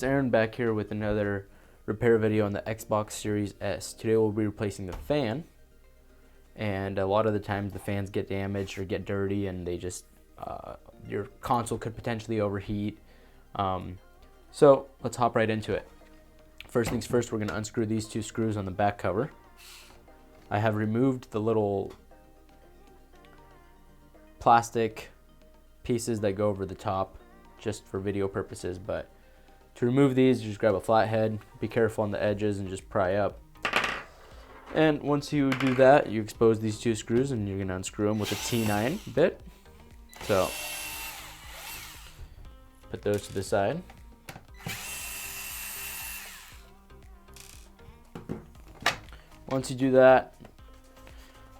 It's Aaron back here with another repair video on the Xbox Series S. Today we'll be replacing the fan, and a lot of the times the fans get damaged or get dirty and they just, your console could potentially overheat. So let's hop right into it. First things first, we're going to unscrew these two screws on the back cover. I have removed the little plastic pieces that go over the top just for video purposes, but to remove these, you just grab a flathead, be careful on the edges, and just pry up. And once you do that, you expose these two screws and you're going to unscrew them with a T9 bit. So put those to the side. Once you do that,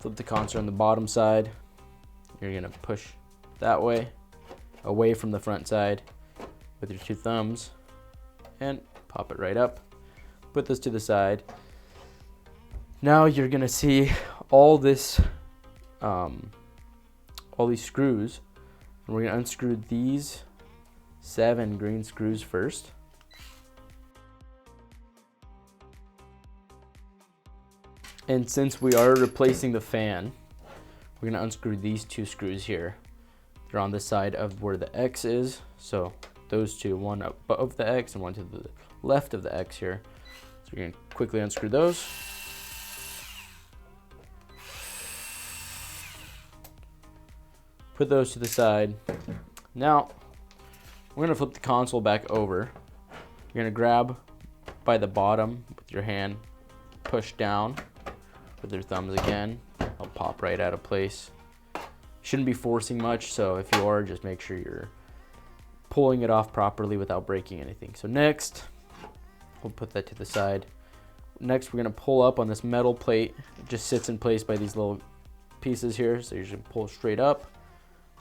flip the console on the bottom side. You're going to push that way, away from the front side with your two thumbs, and pop it right up. Put this to the side. Now you're going to see all this, all these screws, and we're going to unscrew these 7 green screws first. And since we are replacing the fan, we're going to unscrew these 2 screws here. They're on the side of where the X is, so those 2, one above the X and one to the left of the X here. So you're going to quickly unscrew those. Put those to the side. Now, we're going to flip the console back over. You're going to grab by the bottom with your hand, push down with your thumbs again. It'll pop right out of place. Shouldn't be forcing much, so if you are, just make sure you're pulling it off properly without breaking anything. So next, we'll put that to the side. Next, we're going to pull up on this metal plate. It just sits in place by these little pieces here, so you should pull straight up.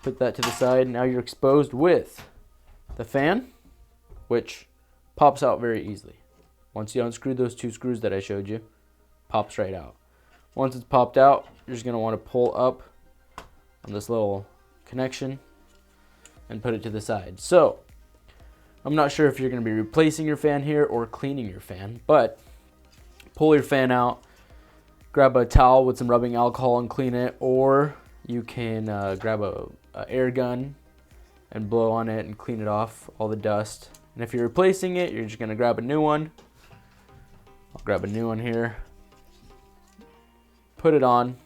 Put that to the side. Now you're exposed with the fan, which pops out very easily. Once you unscrew those 2 screws that I showed you, pops right out. Once it's popped out, you're just going to want to pull up on this little connection and put it to the side. So I'm not sure if you're going to be replacing your fan here or cleaning your fan, but pull your fan out, grab a towel with some rubbing alcohol and clean it, or you can grab a air gun and blow on it and clean it off, all the dust. And if you're replacing it, you're just going to grab a new one. I'll grab a new one here. Put it on.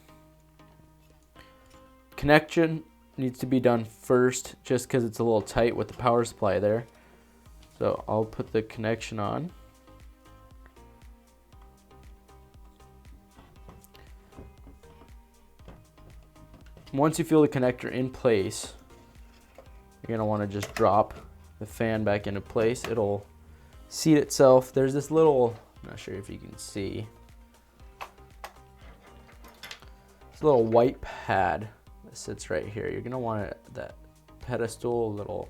Connection needs to be done first just because it's a little tight with the power supply there. So I'll put the connection on. Once you feel the connector in place, you're going to want to just drop the fan back into place. It'll seat itself. There's this little, I'm not sure if you can see, this little white pad that sits right here. You're going to want that pedestal little,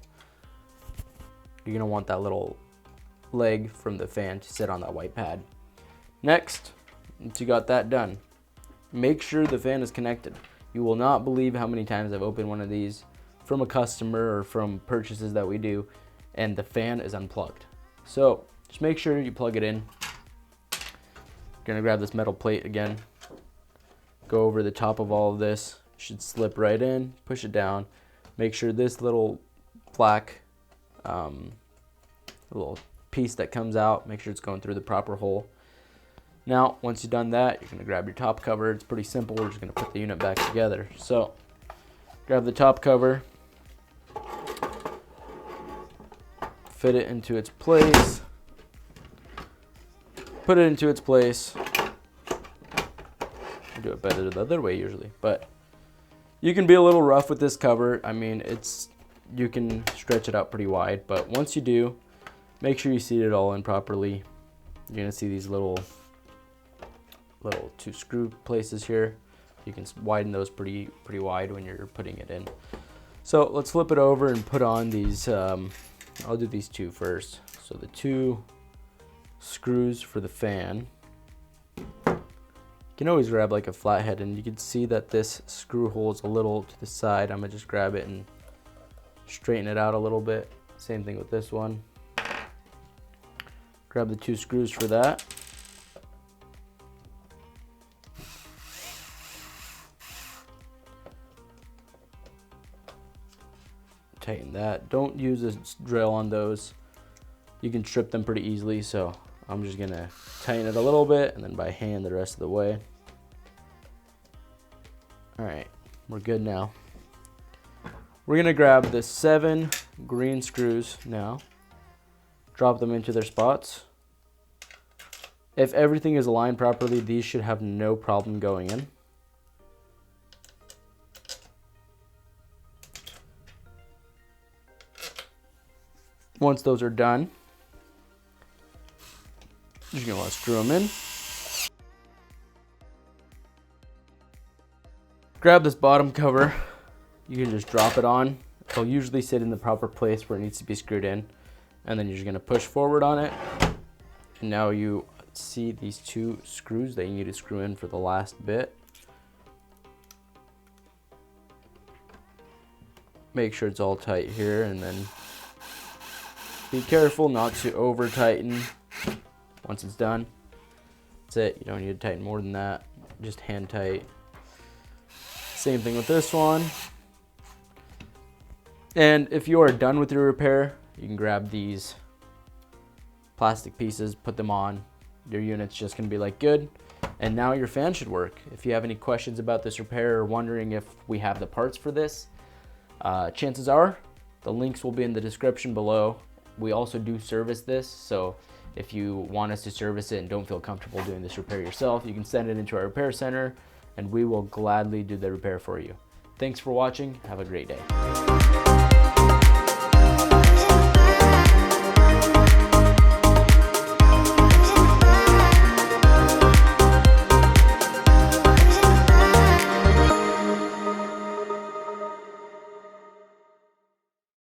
you're going to want that little leg from the fan to sit on that white pad. Next, once you got that done, make sure the fan is connected. You will not believe how many times I've opened one of these from a customer or from purchases that we do, and the fan is unplugged. So just make sure you plug it in. You're gonna grab this metal plate again, go over the top of all of this. It should slip right in, push it down. Make sure this little black little piece that comes out, make sure it's going through the proper hole. Now, once you've done that, you're going to grab your top cover. It's pretty simple. We're just going to put the unit back together. So, grab the top cover, fit it into its place, put it into its place. I do it better the other way usually, but you can be a little rough with this cover. I mean, you can stretch it out pretty wide, but once you do, make sure you seat it all in properly. You're going to see these little 2 screw places here. You can widen those pretty wide when you're putting it in. So let's flip it over and put on these, I'll do these 2 first. So the 2 screws for the fan. You can always grab like a flathead, and you can see that this screw hole is a little to the side. I'm gonna just grab it and straighten it out a little bit. Same thing with this one. Grab the 2 screws for that. Tighten that. Don't use a drill on those. You can strip them pretty easily, so I'm just gonna tighten it a little bit and then by hand the rest of the way. All right, we're good now. We're gonna grab the 7 green screws now, drop them into their spots. If everything is aligned properly, these should have no problem going in. Once those are done, you're gonna want to screw them in. Grab this bottom cover. You can just drop it on. It'll usually sit in the proper place where it needs to be screwed in. And then you're just gonna push forward on it. And now you see these 2 screws that you need to screw in for the last bit. Make sure it's all tight here, and then be careful not to over tighten once it's done. That's it, you don't need to tighten more than that, just hand tight. Same thing with this one. And if you are done with your repair, you can grab these plastic pieces, put them on. Your unit's just gonna be like good. And now your fan should work. If you have any questions about this repair or wondering if we have the parts for this, chances are the links will be in the description below. We also do service this, so if you want us to service it and don't feel comfortable doing this repair yourself, you can send it into our repair center and we will gladly do the repair for you. Thanks for watching. Have a great day.